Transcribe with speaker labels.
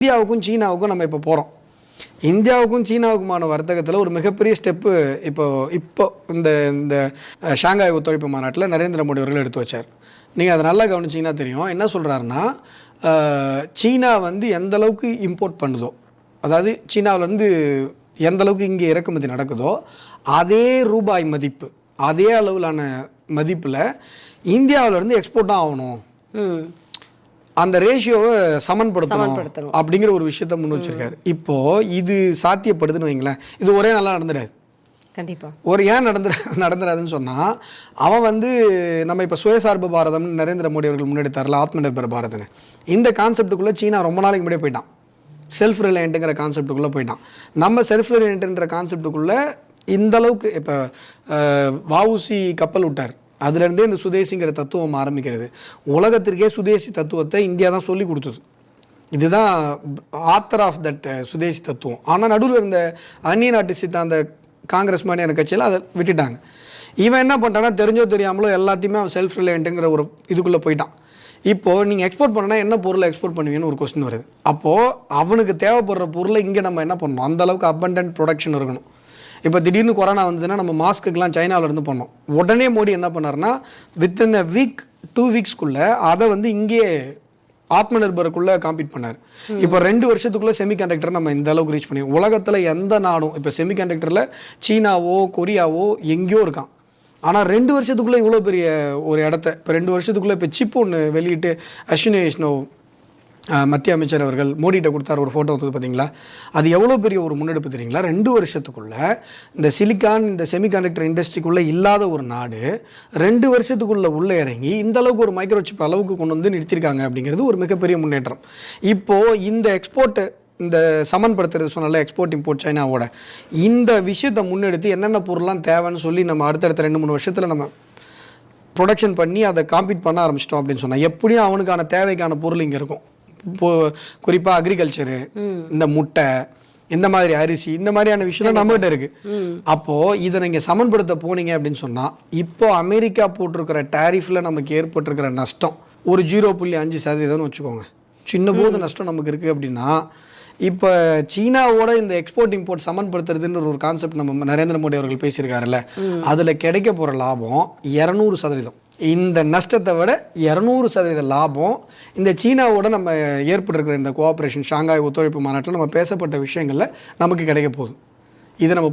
Speaker 1: இந்தியாவுக்கும் சீனாவுக்கும் நம்ம இப்போ போகிறோம். இந்தியாவுக்கும் சீனாவுக்குமான வர்த்தகத்தில் ஒரு மிகப்பெரிய ஸ்டெப்பு இப்போ இந்த இந்த ஷாங்காய் ஒத்துழைப்பு மாநாட்டில் நரேந்திர மோடி அவர்கள் எடுத்து வச்சார். நீங்கள் அதை நல்லா கவனிச்சிங்கன்னா தெரியும். என்ன சொல்கிறாருன்னா, சீனா வந்து எந்த அளவுக்கு இம்போர்ட் பண்ணுதோ, அதாவது சீனாவிலேருந்து எந்த அளவுக்கு இங்கே இறக்குமதி நடக்குதோ அதே ரூபாய் மதிப்பு, அதே அளவிலான மதிப்பில் இந்தியாவிலேருந்து எக்ஸ்போர்ட் தான் ஆகணும், அந்த ரேஷியோவை சமன்படுத்தணும் அப்படிங்கிற ஒரு விஷயத்த முன் வச்சிருக்காரு. இப்போ இது சாத்தியப்படுதுன்னு வைங்களேன், இது ஒரே நல்லா நடந்துடாது. கண்டிப்பாக ஏன் நடந்துடாதுன்னு சொன்னால், அவன் வந்து நம்ம இப்போ சுயசார்பு பாரதம்னு நரேந்திர மோடி அவர்கள் முன்னெடுத்தார்ல, ஆத்ம நிர்பர் பாரத்னு, இந்த கான்செப்டுக்குள்ளே சீனா ரொம்ப நாளைக்கு முன்னாடியே போயிட்டான். செல்ஃப் ரிலையண்ட்டுங்கிற கான்செப்டுக்குள்ளே போயிட்டான். நம்ம செல்ஃப் ரிலையண்ட்டுன்ற கான்செப்டுக்குள்ளே இந்த அளவுக்கு இப்போ வஉசி கப்பல் விட்டார், அதுலேருந்தே இந்த சுதேசிங்கிற தத்துவம் ஆரம்பிக்கிறது. உலகத்திற்கே சுதேசி தத்துவத்தை இந்தியா தான் சொல்லி கொடுத்தது. இதுதான் ஆத்தர் ஆஃப் தட் சுதேசி தத்துவம். ஆனால் நடுவில் இருந்த அந்நிய நாட்டு சித்தாந்த காங்கிரஸ் மாதிரியான கட்சியில் அதை விட்டுட்டாங்க. இவன் என்ன பண்ணிட்டான்னா, தெரிஞ்சோ தெரியாமலோ எல்லாத்தையுமே அவன் செல்ஃப் ரிலையண்ட்டுங்கிற ஒரு இதுக்குள்ளே போயிட்டான். இப்போது நீங்கள் எக்ஸ்போர்ட் பண்ணனா என்ன பொருளை எக்ஸ்போர்ட் பண்ணுவீங்கன்னு ஒரு கொஸ்டின் வருது. அப்போது அவனுக்கு தேவைப்படுற பொருளை இங்கே நம்ம என்ன பண்ணணும், அந்தளவுக்கு அபண்டன்ட் ப்ரொடக்ஷன் இருக்கணும். இப்போ திடீர்னு கொரோனா வந்ததுன்னா நம்ம மாஸ்க்குலாம் சைனாவிலேருந்து பண்ணோம். உடனே மோடி என்ன பண்ணார்னா, வித்தின் அ வீக் 2 வீக்ஸ்க்குள்ளே அதை வந்து இங்கே ஆத்ம நிர்பருக்குள்ளே காம்பீட் பண்ணார். இப்போ 2 வருஷத்துக்குள்ளே செமிகண்டக்டர் நம்ம இந்த அளவுக்கு ரீச் பண்ணி, உலகத்தில் எந்த நாடும் இப்போ செமிகண்டக்டரில் சீனாவோ கொரியாவோ எங்கேயோ இருக்கான். ஆனால் 2 வருஷத்துக்குள்ளே இவ்வளோ பெரிய ஒரு இடத்த, இப்போ 2 வருஷத்துக்குள்ளே இப்போ சிப் ஒன்று வெளியிட்டு அஸ்வினி வைஷ்ணவ் மத்திய அமைச்சர் அவர்கள் மோடிகிட்ட கொடுத்தார் ஒரு ஃபோட்டோ வந்து பார்த்தீங்களா, அது எவ்வளோ பெரிய ஒரு முன்னெடுப்பு தெரியுங்களா. 2 வருஷத்துக்குள்ளே இந்த சிலிக்கான், இந்த செமிகண்டக்டர் இண்டஸ்ட்ரிக்குள்ளே இல்லாத ஒரு நாடு 2 வருஷத்துக்குள்ளே உள்ளே இறங்கி இந்த அளவுக்கு ஒரு மைக்ரோசிப் அளவுக்கு கொண்டு வந்து நிறுத்திருக்காங்க அப்படிங்கிறது ஒரு மிகப்பெரிய முன்னேற்றம். இப்போது இந்த எக்ஸ்போர்ட்டு, இந்த சமன்படுத்துறது சொன்னால எக்ஸ்போர்ட் இம்போர்ட் சைனாவோட இந்த விஷயத்தை முன்னெடுத்து என்னென்ன பொருள்லாம் தேவைன்னு சொல்லி நம்ம அடுத்தடுத்த 2-3 வருஷத்தில் நம்ம ப்ரொடக்ஷன் பண்ணி அதை காம்பீட் பண்ண ஆரம்பிச்சிட்டோம் அப்படின்னு சொன்னால், எப்படியும் அவனுக்கான தேவைக்கான பொருள் இங்கே இருக்கும். குறிப்பாக அக்ரிகல்ச்சரு, இந்த முட்டை, இந்த மாதிரி அரிசி, இந்த மாதிரியான விஷயம் நம்மகிட்ட இருக்கு. அப்போ இதை நீங்க சமன்படுத்த போனீங்க அப்படின்னு சொன்னா, இப்போ அமெரிக்கா போட்டிருக்கிற டாரிஃப்ல நமக்கு ஏற்பட்டிருக்கிற நஷ்டம் ஒரு 0.5% வச்சுக்கோங்க. சின்ன போது நஷ்டம் நமக்கு இருக்கு அப்படின்னா, இப்போ சீனாவோட இந்த எக்ஸ்போர்ட் இம்போர்ட் சமன்படுத்துறதுன்னு ஒரு கான்செப்ட் நம்ம நரேந்திர மோடி அவர்கள் பேசியிருக்காருல்ல, அதில் கிடைக்க போகிற லாபம் 200%. இந்த நஷ்டத்தை விட 200% லாபம் இந்த சீனாவோட நம்ம ஏற்பட்டிருக்கிற இந்த கோஆப்ரேஷன் ஷாங்காய் ஒத்துழைப்பு மாநாட்டில் நம்ம பேசப்பட்ட விஷயங்களில் நமக்கு கிடைக்க போகுது. இதை நம்ம